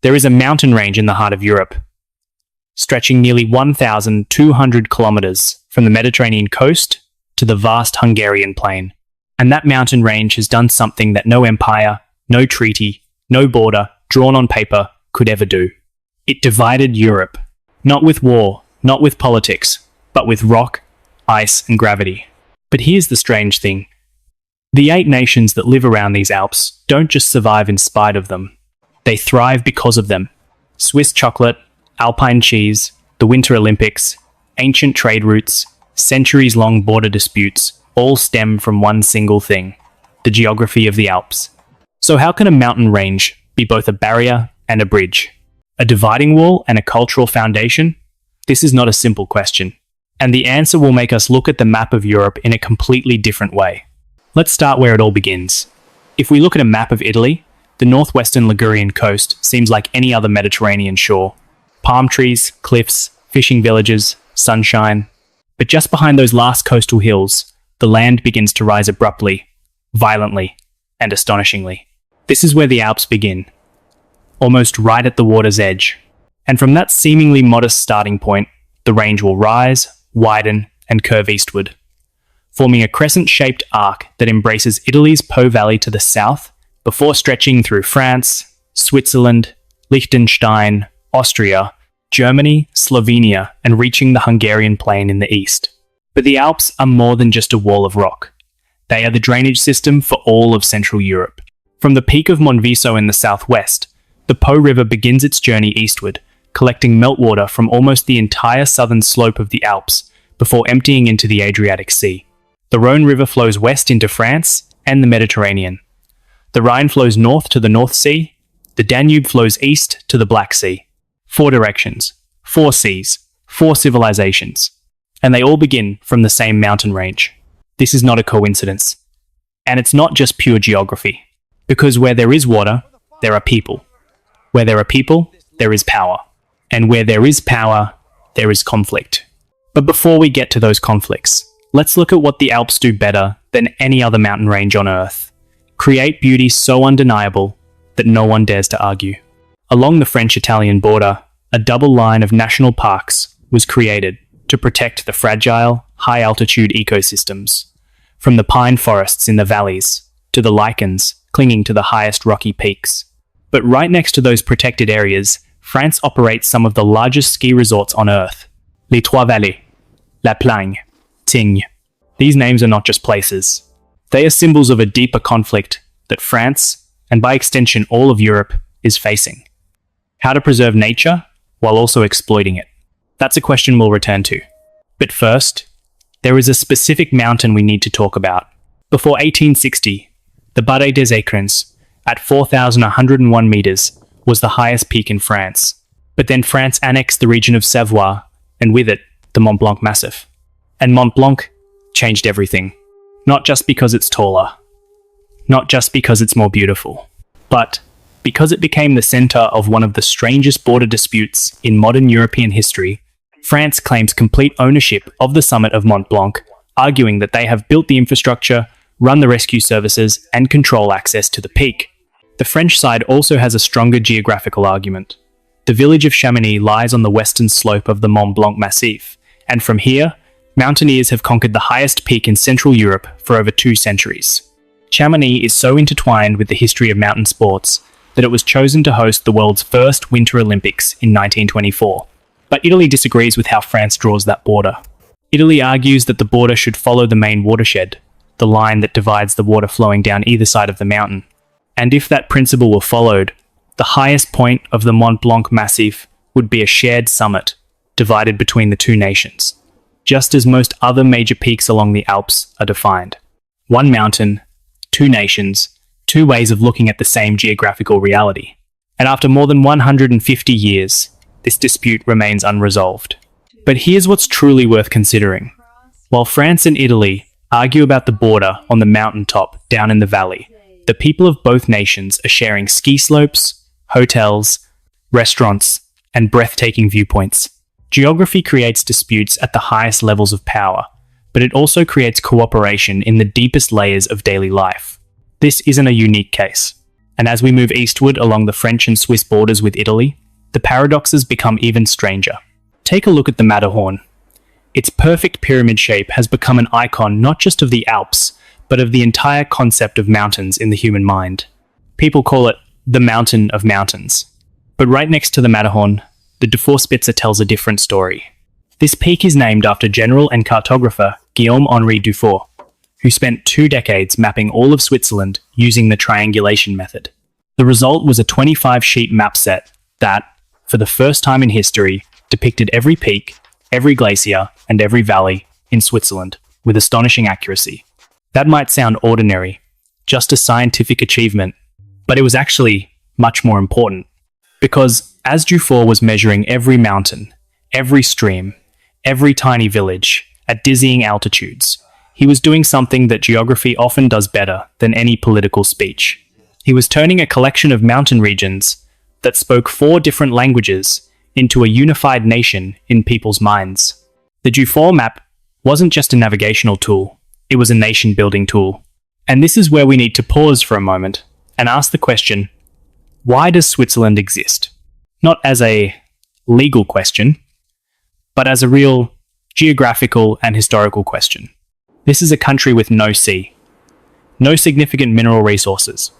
There is a mountain range in the heart of Europe, stretching nearly 1,200 kilometers from the Mediterranean coast to the vast Hungarian plain. And that mountain range has done something that no empire, no treaty, no border drawn on paper could ever do. It divided Europe, not with war, not with politics, but with rock, ice, and gravity. But here's the strange thing. The 8 nations that live around these Alps don't just survive in spite of them. They thrive because of them. Swiss chocolate, Alpine cheese, the Winter Olympics, ancient trade routes, centuries-long border disputes all stem from one single thing: the geography of the Alps. So how can a mountain range be both a barrier and a bridge? A dividing wall and a cultural foundation? This is not a simple question. And the answer will make us look at the map of Europe in a completely different way. Let's start where it all begins. If we look at a map of Italy, the northwestern Ligurian coast seems like any other Mediterranean shore. Palm trees, cliffs, fishing villages, sunshine. But just behind those last coastal hills, the land begins to rise abruptly, violently, and astonishingly. This is where the Alps begin, almost right at the water's edge. And from that seemingly modest starting point, the range will rise, widen, and curve eastward, forming a crescent-shaped arc that embraces Italy's Po Valley to the south, before stretching through France, Switzerland, Liechtenstein, Austria, Germany, Slovenia, and reaching the Hungarian plain in the east. But the Alps are more than just a wall of rock. They are the drainage system for all of Central Europe. From the peak of Monviso in the southwest, the Po River begins its journey eastward, collecting meltwater from almost the entire southern slope of the Alps before emptying into the Adriatic Sea. The Rhone River flows west into France and the Mediterranean. The Rhine flows north to the North Sea. The Danube flows east to the Black Sea. 4 directions, 4 seas, 4 civilizations. And they all begin from the same mountain range. This is not a coincidence. And it's not just pure geography. Because where there is water, there are people. Where there are people, there is power. And where there is power, there is conflict. But before we get to those conflicts, let's look at what the Alps do better than any other mountain range on Earth. Create beauty so undeniable that no one dares to argue. Along the French-Italian border, a double line of national parks was created to protect the fragile, high-altitude ecosystems, from the pine forests in the valleys to the lichens clinging to the highest rocky peaks. But right next to those protected areas, France operates some of the largest ski resorts on Earth. Les Trois Vallées, La Plagne, Tignes. These names are not just places. They are symbols of a deeper conflict that France, and by extension all of Europe, is facing. How to preserve nature while also exploiting it. That's a question we'll return to. But first, there is a specific mountain we need to talk about. Before 1860, the Barre des Écrins, at 4,101 meters, was the highest peak in France. But then France annexed the region of Savoie, and with it, the Mont Blanc Massif. And Mont Blanc changed everything. Not just because it's taller, not just because it's more beautiful, but because it became the center of one of the strangest border disputes in modern European history. France claims complete ownership of the summit of Mont Blanc, arguing that they have built the infrastructure, run the rescue services, and control access to the peak. The French side also has a stronger geographical argument. The village of Chamonix lies on the western slope of the Mont Blanc Massif, and from here, mountaineers have conquered the highest peak in Central Europe for over 2 centuries. Chamonix is so intertwined with the history of mountain sports that it was chosen to host the world's first Winter Olympics in 1924. But Italy disagrees with how France draws that border. Italy argues that the border should follow the main watershed, the line that divides the water flowing down either side of the mountain. And if that principle were followed, the highest point of the Mont Blanc Massif would be a shared summit, divided between the 2 nations, just as most other major peaks along the Alps are defined. 1 mountain, 2 nations, 2 ways of looking at the same geographical reality. And after more than 150 years, this dispute remains unresolved. But here's what's truly worth considering. While France and Italy argue about the border on the mountaintop down in the valley, the people of both nations are sharing ski slopes, hotels, restaurants, and breathtaking viewpoints. Geography creates disputes at the highest levels of power, but it also creates cooperation in the deepest layers of daily life. This isn't a unique case. And as we move eastward along the French and Swiss borders with Italy, the paradoxes become even stranger. Take a look at the Matterhorn. Its perfect pyramid shape has become an icon not just of the Alps, but of the entire concept of mountains in the human mind. People call it the mountain of mountains. But right next to the Matterhorn, the Dufour-Spitze tells a different story. This peak is named after general and cartographer Guillaume-Henri Dufour, who spent 2 decades mapping all of Switzerland using the triangulation method. The result was a 25-sheet map set that, for the first time in history, depicted every peak, every glacier, and every valley in Switzerland with astonishing accuracy. That might sound ordinary, just a scientific achievement, but it was actually much more important. Because as Dufour was measuring every mountain, every stream, every tiny village at dizzying altitudes, he was doing something that geography often does better than any political speech. He was turning a collection of mountain regions that spoke 4 different languages into a unified nation in people's minds. The Dufour map wasn't just a navigational tool, it was a nation-building tool. And this is where we need to pause for a moment and ask the question, why does Switzerland exist? Not as a legal question, but as a real geographical and historical question. This is a country with no sea, no significant mineral resources,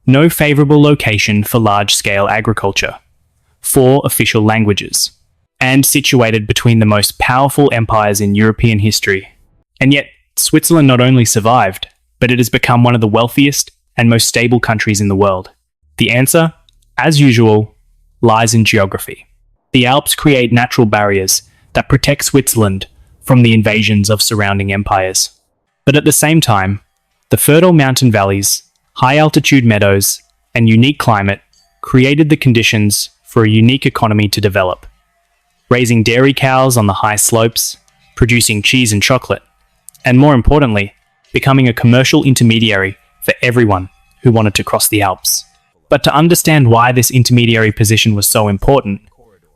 no favourable location for large-scale agriculture, 4 official languages, and situated between the most powerful empires in European history. And yet, Switzerland not only survived, but it has become one of the wealthiest and most stable countries in the world. The answer, as usual, lies in geography. The Alps create natural barriers that protect Switzerland from the invasions of surrounding empires. But at the same time, the fertile mountain valleys, high-altitude meadows, and unique climate created the conditions for a unique economy to develop, raising dairy cows on the high slopes, producing cheese and chocolate, and more importantly, becoming a commercial intermediary for everyone who wanted to cross the Alps. But to understand why this intermediary position was so important,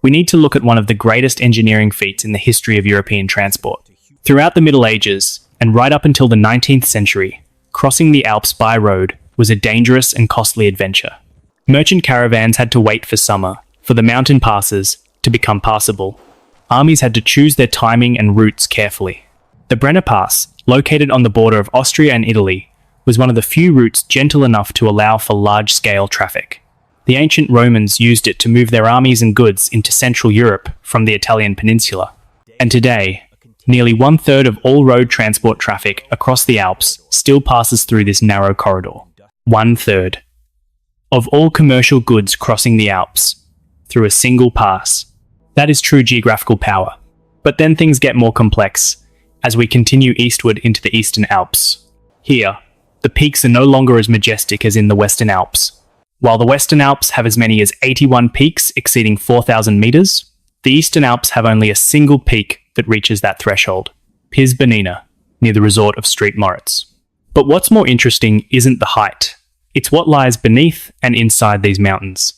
we need to look at one of the greatest engineering feats in the history of European transport. Throughout the Middle Ages, and right up until the 19th century, crossing the Alps by road was a dangerous and costly adventure. Merchant caravans had to wait for summer for the mountain passes to become passable. Armies had to choose their timing and routes carefully. The Brenner Pass, located on the border of Austria and Italy, was one of the few routes gentle enough to allow for large-scale traffic. The ancient Romans used it to move their armies and goods into Central Europe from the Italian peninsula. And today, nearly 1/3 of all road transport traffic across the Alps still passes through this narrow corridor. 1/3 of all commercial goods crossing the Alps through a single pass. That is true geographical power. But then things get more complex as we continue eastward into the Eastern Alps. Here, the peaks are no longer as majestic as in the Western Alps. While the Western Alps have as many as 81 peaks exceeding 4,000 meters, the Eastern Alps have only a single peak that reaches that threshold, Piz Bernina, near the resort of St. Moritz. But what's more interesting isn't the height. It's what lies beneath and inside these mountains.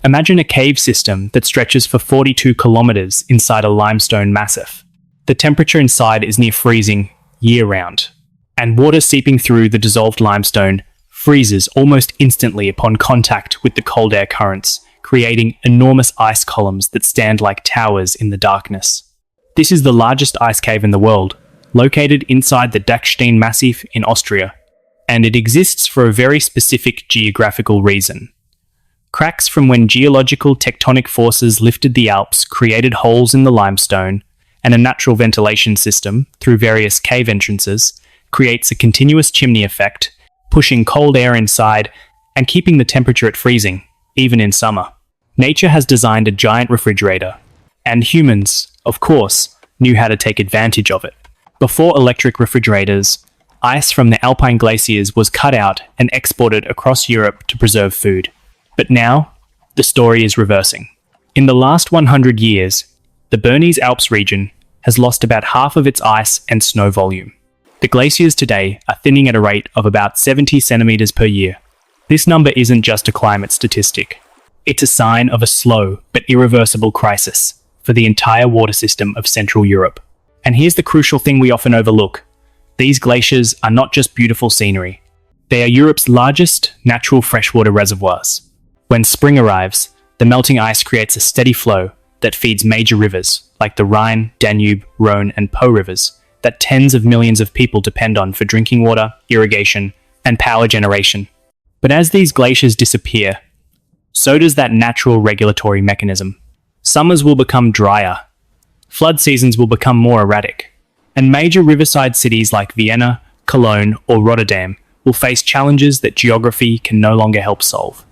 Imagine a cave system that stretches for 42 kilometers inside a limestone massif. The temperature inside is near freezing year-round, and water seeping through the dissolved limestone freezes almost instantly upon contact with the cold air currents, creating enormous ice columns that stand like towers in the darkness. This is the largest ice cave in the world, located inside the Dachstein Massif in Austria, and it exists for a very specific geographical reason. Cracks from when geological tectonic forces lifted the Alps created holes in the limestone, and a natural ventilation system, through various cave entrances, creates a continuous chimney effect, pushing cold air inside and keeping the temperature at freezing, even in summer. Nature has designed a giant refrigerator, and humans, of course, knew how to take advantage of it. Before electric refrigerators, ice from the Alpine glaciers was cut out and exported across Europe to preserve food. But now, the story is reversing. In the last 100 years, the Bernese Alps region has lost about half of its ice and snow volume. The glaciers today are thinning at a rate of about 70 centimeters per year. This number isn't just a climate statistic. It's a sign of a slow but irreversible crisis for the entire water system of Central Europe. And here's the crucial thing we often overlook. These glaciers are not just beautiful scenery. They are Europe's largest natural freshwater reservoirs. When spring arrives, the melting ice creates a steady flow that feeds major rivers like the Rhine, Danube, Rhone, and Po rivers that tens of millions of people depend on for drinking water, irrigation, and power generation. But as these glaciers disappear, so does that natural regulatory mechanism. Summers will become drier, flood seasons will become more erratic, and major riverside cities like Vienna, Cologne, or Rotterdam will face challenges that geography can no longer help solve.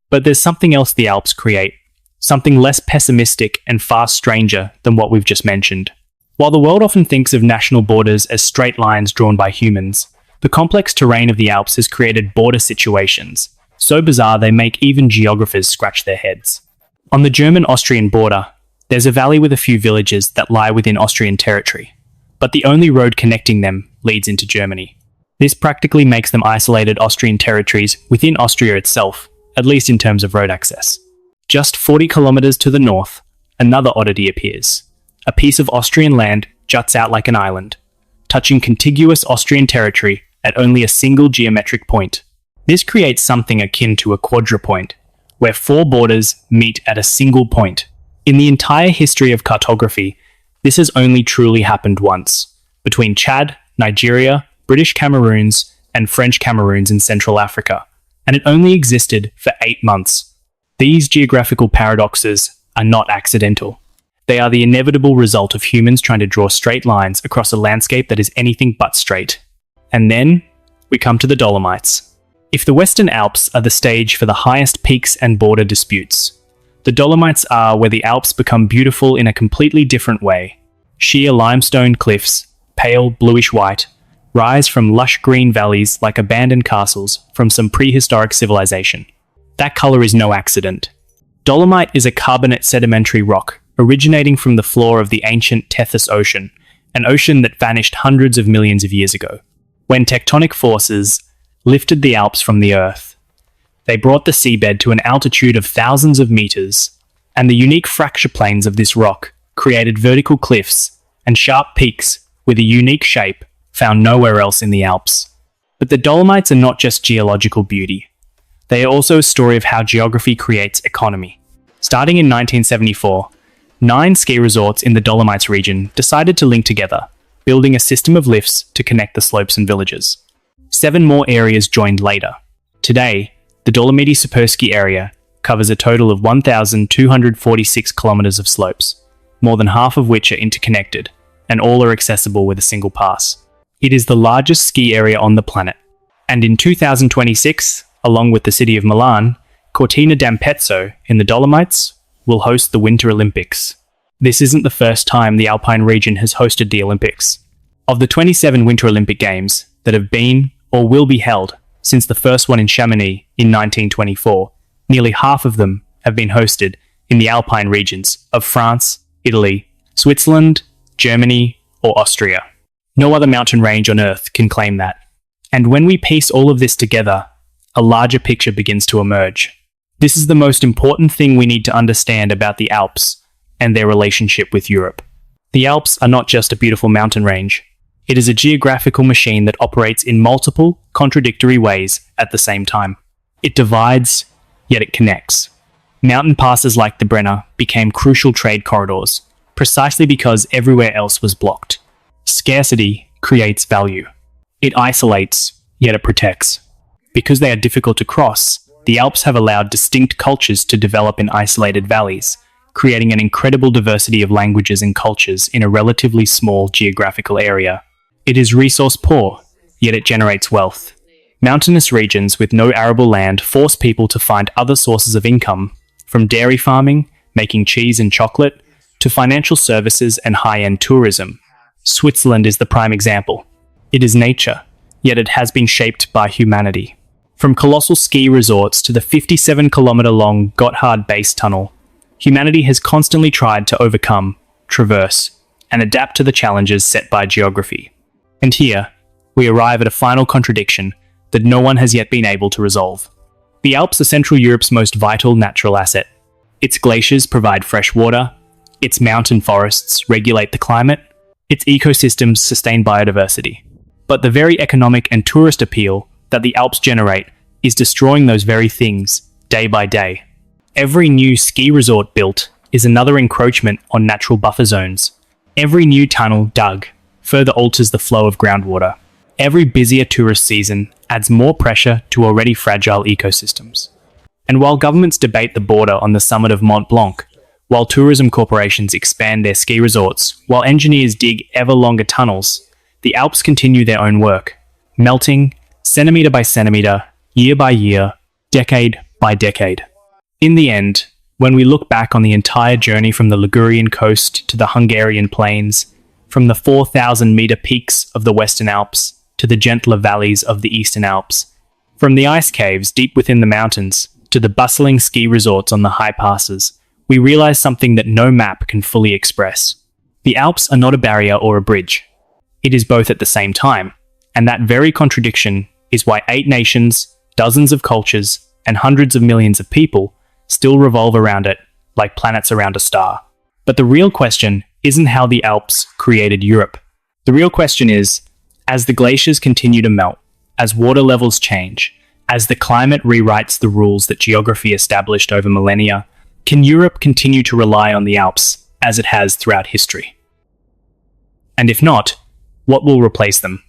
But there's something else the Alps create, something less pessimistic and far stranger than what we've just mentioned. While the world often thinks of national borders as straight lines drawn by humans, the complex terrain of the Alps has created border situations, so bizarre they make even geographers scratch their heads. On the German-Austrian border, there's a valley with a few villages that lie within Austrian territory, but the only road connecting them leads into Germany. This practically makes them isolated Austrian territories within Austria itself, at least in terms of road access. Just 40 kilometers to the north, another oddity appears. A piece of Austrian land juts out like an island, touching contiguous Austrian territory at only a single geometric point. This creates something akin to a quadrupoint, where four borders meet at a single point. In the entire history of cartography, this has only truly happened once, between Chad, Nigeria, British Cameroons, and French Cameroons in Central Africa, and it only existed for 8 months. These geographical paradoxes are not accidental. They are the inevitable result of humans trying to draw straight lines across a landscape that is anything but straight. And then, we come to the Dolomites. If the Western Alps are the stage for the highest peaks and border disputes, the Dolomites are where the Alps become beautiful in a completely different way. Sheer limestone cliffs, pale bluish-white, rise from lush green valleys like abandoned castles from some prehistoric civilization. That color is no accident. Dolomite is a carbonate sedimentary rock originating from the floor of the ancient Tethys Ocean, an ocean that vanished hundreds of millions of years ago. When tectonic forces lifted the Alps from the earth, they brought the seabed to an altitude of thousands of meters, and the unique fracture planes of this rock created vertical cliffs and sharp peaks with a unique shape found nowhere else in the Alps. But the Dolomites are not just geological beauty. They are also a story of how geography creates economy. Starting in 1974, 9 ski resorts in the Dolomites region decided to link together, building a system of lifts to connect the slopes and villages. 7 more areas joined later. Today, the Dolomiti Superski area covers a total of 1,246 kilometers of slopes, more than half of which are interconnected, and all are accessible with a single pass. It is the largest ski area on the planet, and in 2026, along with the city of Milan, Cortina d'Ampezzo in the Dolomites will host the Winter Olympics. This isn't the first time the Alpine region has hosted the Olympics. Of the 27 Winter Olympic Games that have been or will be held since the first one in Chamonix in 1924, nearly half of them have been hosted in the Alpine regions of France, Italy, Switzerland, Germany, or Austria. No other mountain range on Earth can claim that. And when we piece all of this together, a larger picture begins to emerge. This is the most important thing we need to understand about the Alps and their relationship with Europe. The Alps are not just a beautiful mountain range. It is a geographical machine that operates in multiple, contradictory ways at the same time. It divides, yet it connects. Mountain passes like the Brenner became crucial trade corridors, precisely because everywhere else was blocked. Scarcity creates value. It isolates, yet it protects. Because they are difficult to cross, the Alps have allowed distinct cultures to develop in isolated valleys, creating an incredible diversity of languages and cultures in a relatively small geographical area. It is resource poor, yet it generates wealth. Mountainous regions with no arable land force people to find other sources of income, from dairy farming, making cheese and chocolate, to financial services and high-end tourism. Switzerland is the prime example. It is nature, yet it has been shaped by humanity. From colossal ski resorts to the 57-kilometer-long Gotthard Base Tunnel, humanity has constantly tried to overcome, traverse, and adapt to the challenges set by geography. And here, we arrive at a final contradiction that no one has yet been able to resolve. The Alps are Central Europe's most vital natural asset. Its glaciers provide fresh water, its mountain forests regulate the climate, its ecosystems sustain biodiversity. But the very economic and tourist appeal that the Alps generate is destroying those very things day by day. Every new ski resort built is another encroachment on natural buffer zones. Every new tunnel dug further alters the flow of groundwater. Every busier tourist season adds more pressure to already fragile ecosystems. And while governments debate the border on the summit of Mont Blanc, while tourism corporations expand their ski resorts, while engineers dig ever longer tunnels, the Alps continue their own work, melting centimetre by centimetre, year by year, decade by decade. In the end, when we look back on the entire journey from the Ligurian coast to the Hungarian plains, from the 4,000-metre peaks of the Western Alps to the gentler valleys of the Eastern Alps, from the ice caves deep within the mountains to the bustling ski resorts on the high passes, we realize something that no map can fully express. The Alps are not a barrier or a bridge. It is both at the same time, and that very contradiction is why 8 nations, dozens of cultures, and hundreds of millions of people still revolve around it like planets around a star. But the real question isn't how the Alps created Europe. The real question is, as the glaciers continue to melt, as water levels change, as the climate rewrites the rules that geography established over millennia, can Europe continue to rely on the Alps as it has throughout history? And if not, what will replace them?